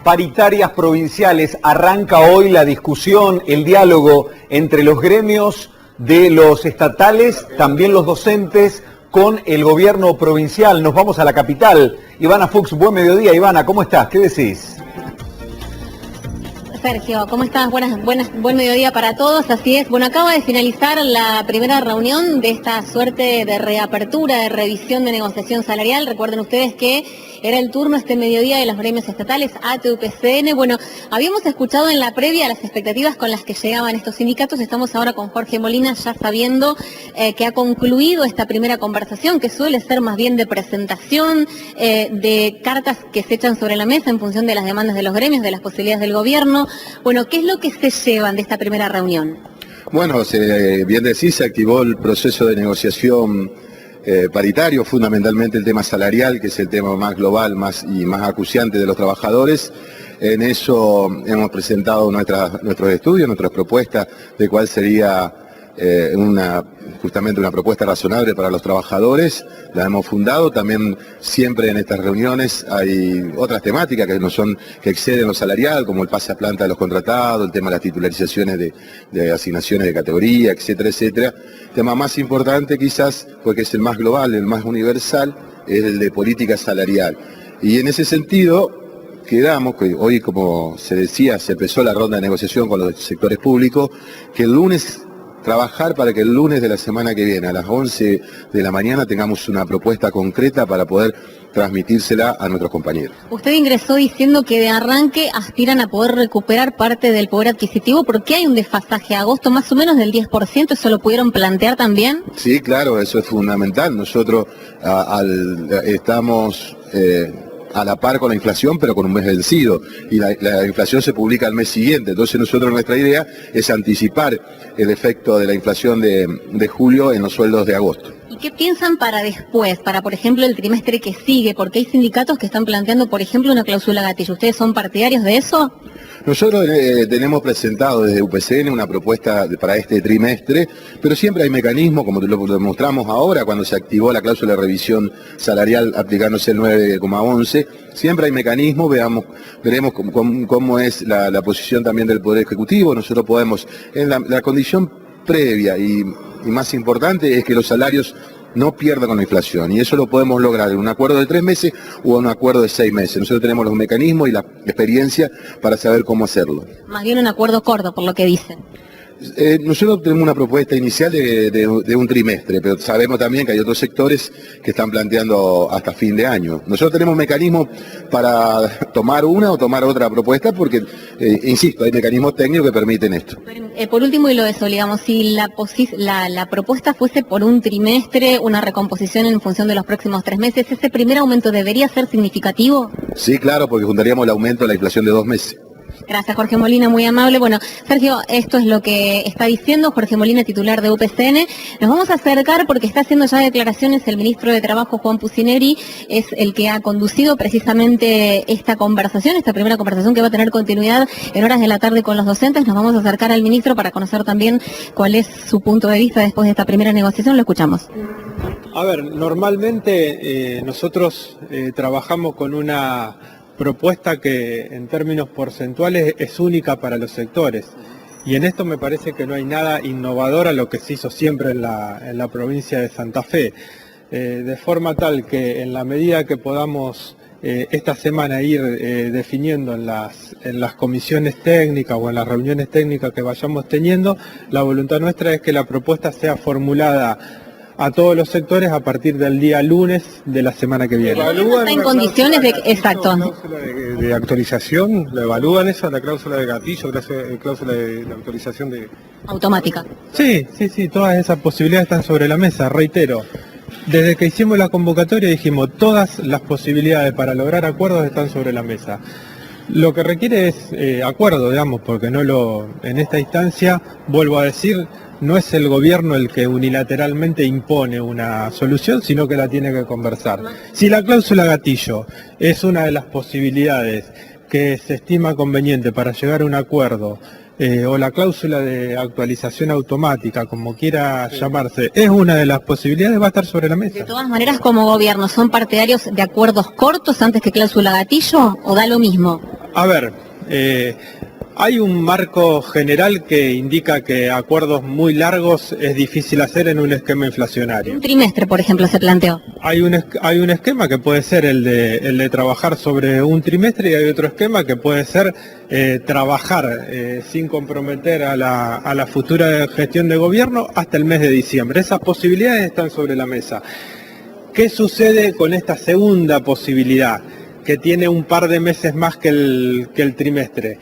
paritarias provinciales. Arranca hoy la discusión, el diálogo entre los gremios de los estatales, también los docentes, con el gobierno provincial. Nos vamos a la capital. Ivana Fuchs, buen mediodía. Ivana, ¿cómo estás? ¿Qué decís? Sergio, ¿cómo estás? Buen mediodía para todos. Así es. Bueno, acaba de finalizar la primera reunión de esta suerte de reapertura, de revisión de negociación salarial. Recuerden ustedes que era el turno este mediodía de los gremios estatales, ATE, UPCN. Bueno, habíamos escuchado en la previa las expectativas con las que llegaban estos sindicatos. Estamos ahora con Jorge Molina, ya sabiendo que ha concluido esta primera conversación, que suele ser más bien de presentación, de cartas que se echan sobre la mesa en función de las demandas de los gremios, de las posibilidades del gobierno. Bueno, ¿qué es lo que se llevan de esta primera reunión? Bueno, bien decís, se activó el proceso de negociación paritario, fundamentalmente el tema salarial, que es el tema más global más acuciante de los trabajadores. En eso hemos presentado nuestros estudios, nuestras propuestas de cuál sería justamente una propuesta razonable para los trabajadores. La hemos fundado. También siempre en estas reuniones hay otras temáticas que exceden lo salarial, como el pase a planta de los contratados, el tema de las titularizaciones de asignaciones de categoría, etcétera, etcétera. El tema más importante quizás, porque es el más global, el más universal, es el de política salarial. Y en ese sentido quedamos, que hoy, como se decía, se empezó la ronda de negociación con los sectores públicos, que el lunes trabajar para que el lunes de la semana que viene, a las 11 de la mañana, tengamos una propuesta concreta para poder transmitírsela a nuestros compañeros. Usted ingresó diciendo que de arranque aspiran a poder recuperar parte del poder adquisitivo. ¿Por qué hay un desfasaje a agosto más o menos del 10%? ¿Eso lo pudieron plantear también? Sí, claro, eso es fundamental. Nosotros estamos a la par con la inflación, pero con un mes vencido, y la inflación se publica al mes siguiente. Entonces nuestra idea es anticipar el efecto de la inflación de julio en los sueldos de agosto. ¿Y qué piensan para después, para por ejemplo el trimestre que sigue? Porque hay sindicatos que están planteando, por ejemplo, una cláusula gatillo. ¿Ustedes son partidarios de eso? Nosotros tenemos presentado desde UPCN una propuesta para este trimestre, pero siempre hay mecanismos, como lo demostramos ahora, cuando se activó la cláusula de revisión salarial aplicándose el 9,11, siempre hay mecanismos, veremos cómo es la posición también del Poder Ejecutivo. Nosotros podemos, en la condición previa y más importante es que los salarios no pierda con la inflación, y eso lo podemos lograr en un acuerdo de 3 meses o en un acuerdo de 6 meses. Nosotros tenemos los mecanismos y la experiencia para saber cómo hacerlo. Más bien un acuerdo corto, por lo que dicen. Nosotros tenemos una propuesta inicial de un trimestre, pero sabemos también que hay otros sectores que están planteando hasta fin de año. Nosotros tenemos mecanismos para tomar una o tomar otra propuesta porque, insisto, hay mecanismos técnicos que permiten esto. Por último, y lo de eso, digamos, si la propuesta fuese por un trimestre, una recomposición en función de los próximos 3 meses, ¿ese primer aumento debería ser significativo? Sí, claro, porque juntaríamos el aumento de la inflación de 2 meses. Gracias, Jorge Molina, muy amable. Bueno, Sergio, esto es lo que está diciendo Jorge Molina, titular de UPCN. Nos vamos a acercar porque está haciendo ya declaraciones el ministro de Trabajo, Juan Pucineri, es el que ha conducido precisamente esta conversación, esta primera conversación que va a tener continuidad en horas de la tarde con los docentes. Nos vamos a acercar al ministro para conocer también cuál es su punto de vista después de esta primera negociación. Lo escuchamos. A ver, normalmente nosotros trabajamos con una propuesta que en términos porcentuales es única para los sectores, y en esto me parece que no hay nada innovador a lo que se hizo siempre en la provincia de Santa Fe, de forma tal que en la medida que podamos esta semana ir definiendo en las comisiones técnicas o en las reuniones técnicas que vayamos teniendo, la voluntad nuestra es que la propuesta sea formulada a todos los sectores a partir del día lunes de la semana que viene. ¿Está en condiciones de... Exacto. ¿La cláusula de actualización? ¿Lo evalúan eso? ¿La cláusula de gatillo? ¿La cláusula de autorización de...? Automática. Sí, todas esas posibilidades están sobre la mesa, reitero. Desde que hicimos la convocatoria dijimos, todas las posibilidades para lograr acuerdos están sobre la mesa. Lo que requiere es acuerdo, digamos, porque en esta instancia, vuelvo a decir, no es el gobierno el que unilateralmente impone una solución, sino que la tiene que conversar. Si la cláusula gatillo es una de las posibilidades que se estima conveniente para llegar a un acuerdo o la cláusula de actualización automática, como quiera llamarse, es una de las posibilidades, va a estar sobre la mesa. De todas maneras, como gobierno, ¿son partidarios de acuerdos cortos antes que cláusula gatillo o da lo mismo? A ver, hay un marco general que indica que acuerdos muy largos es difícil hacer en un esquema inflacionario. Un trimestre, por ejemplo, se planteó. Hay un esquema que puede ser el de trabajar sobre un trimestre y hay otro esquema que puede ser trabajar sin comprometer a la futura gestión de gobierno hasta el mes de diciembre. Esas posibilidades están sobre la mesa. ¿Qué sucede con esta segunda posibilidad, que tiene un par de meses más que el trimestre?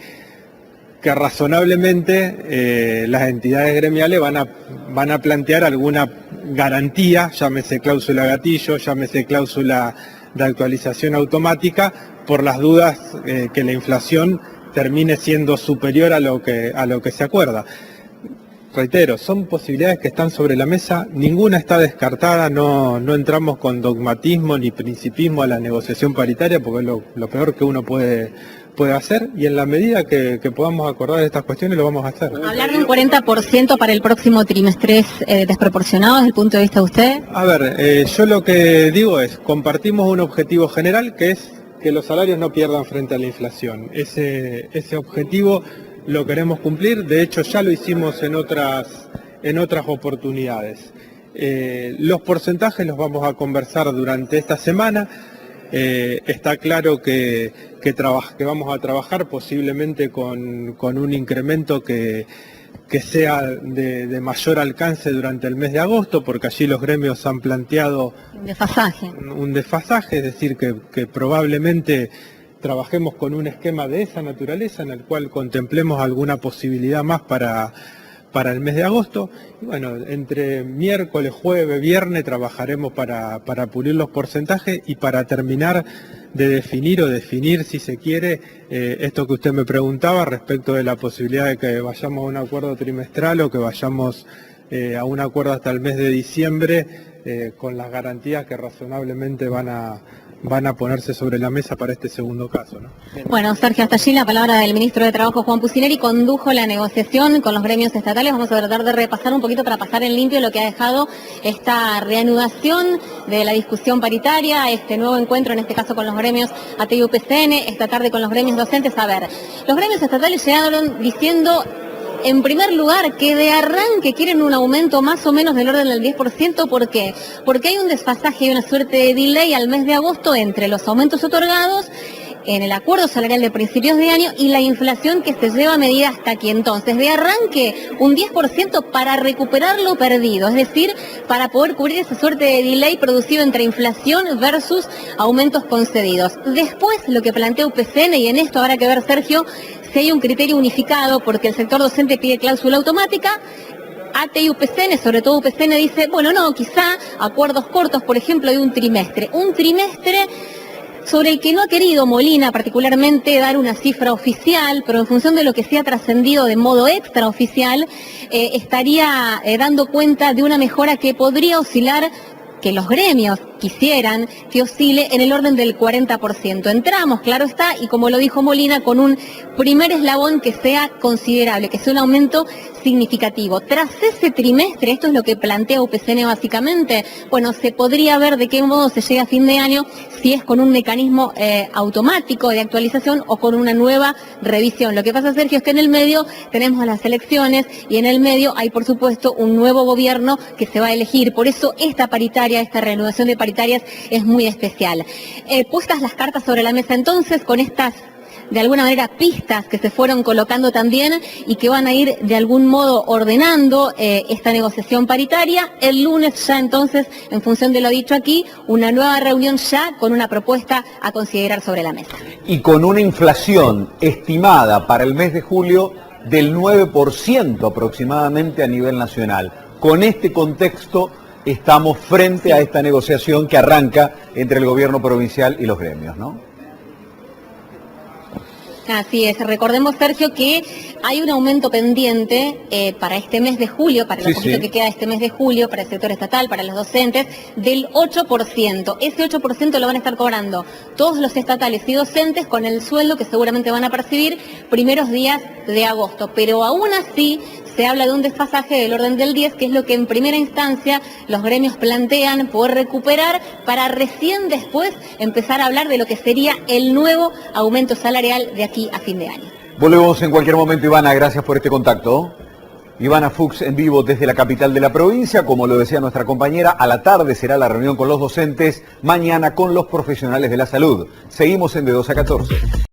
Que razonablemente las entidades gremiales van a plantear alguna garantía, llámese cláusula gatillo, llámese cláusula de actualización automática, por las dudas que la inflación termine siendo superior a lo que se acuerda. Reitero, son posibilidades que están sobre la mesa, ninguna está descartada, no entramos con dogmatismo ni principismo a la negociación paritaria, porque es lo peor que uno puede hacer, y en la medida que podamos acordar estas cuestiones lo vamos a hacer. Hablar de un 40% para el próximo trimestre es desproporcionado desde el punto de vista de usted. A ver, yo lo que digo es, compartimos un objetivo general que es que los salarios no pierdan frente a la inflación. Ese objetivo lo queremos cumplir, de hecho ya lo hicimos en otras oportunidades. Los porcentajes los vamos a conversar durante esta semana. Está claro que vamos a trabajar posiblemente con un incremento que sea de mayor alcance durante el mes de agosto, porque allí los gremios han planteado un desfasaje, es decir, que probablemente trabajemos con un esquema de esa naturaleza en el cual contemplemos alguna posibilidad más para el mes de agosto. Y bueno, entre miércoles, jueves, viernes trabajaremos para pulir los porcentajes y para terminar de definir si se quiere esto que usted me preguntaba respecto de la posibilidad de que vayamos a un acuerdo trimestral o que vayamos a un acuerdo hasta el mes de diciembre con las garantías que razonablemente van a ponerse sobre la mesa para este segundo caso, ¿no? Bueno, Sergio, hasta allí la palabra del ministro de Trabajo, Juan Pucineri, condujo la negociación con los gremios estatales. Vamos a tratar de repasar un poquito para pasar en limpio lo que ha dejado esta reanudación de la discusión paritaria, este nuevo encuentro, en este caso con los gremios ATI y UPCN, esta tarde con los gremios docentes. A ver, los gremios estatales llegaron diciendo, en primer lugar, que de arranque quieren un aumento más o menos del orden del 10%. ¿Por qué? Porque hay un desfasaje y una suerte de delay al mes de agosto entre los aumentos otorgados en el acuerdo salarial de principios de año y la inflación que se lleva a medida hasta aquí. Entonces, de arranque, un 10% para recuperar lo perdido, es decir, para poder cubrir esa suerte de delay producido entre inflación versus aumentos concedidos. Después, lo que plantea UPCN, y en esto habrá que ver, Sergio, si hay un criterio unificado, porque el sector docente pide cláusula automática. ATI y UPCN, sobre todo UPCN, dice, bueno, no, quizá acuerdos cortos, por ejemplo, de un trimestre sobre el que no ha querido Molina particularmente dar una cifra oficial, pero en función de lo que se ha trascendido de modo extraoficial, estaría dando cuenta de una mejora que podría oscilar, que los gremios quisieran que oscile en el orden del 40%. Entramos, claro está, y como lo dijo Molina, con un primer eslabón que sea considerable, que sea un aumento significativo. Tras ese trimestre, esto es lo que plantea UPCN básicamente, bueno, se podría ver de qué modo se llega a fin de año, si es con un mecanismo automático de actualización o con una nueva revisión. Lo que pasa, Sergio, es que en el medio tenemos las elecciones y en el medio hay, por supuesto, un nuevo gobierno que se va a elegir. Por eso esta paritaria, esta reanudación de paritarias es muy especial. Puestas las cartas sobre la mesa entonces, con estas, de alguna manera, pistas que se fueron colocando también y que van a ir de algún modo ordenando esta negociación paritaria. El lunes ya entonces, en función de lo dicho aquí, una nueva reunión ya con una propuesta a considerar sobre la mesa. Y con una inflación estimada para el mes de julio del 9% aproximadamente a nivel nacional. Con este contexto estamos frente a esta negociación que arranca entre el gobierno provincial y los gremios, ¿no? Así es. Recordemos, Sergio, que hay un aumento pendiente para este mes de julio, para lo Sí, poquito sí. que queda este mes de julio, para el sector estatal, para los docentes, del 8%. Ese 8% lo van a estar cobrando todos los estatales y docentes con el sueldo que seguramente van a percibir primeros días de agosto. Pero aún así se habla de un desfasaje del orden del 10, que es lo que en primera instancia los gremios plantean poder recuperar para recién después empezar a hablar de lo que sería el nuevo aumento salarial de aquí a fin de año. Volvemos en cualquier momento, Ivana, gracias por este contacto. Ivana Fuchs en vivo desde la capital de la provincia, como lo decía nuestra compañera, a la tarde será la reunión con los docentes, mañana con los profesionales de la salud. Seguimos en de 2 a 14.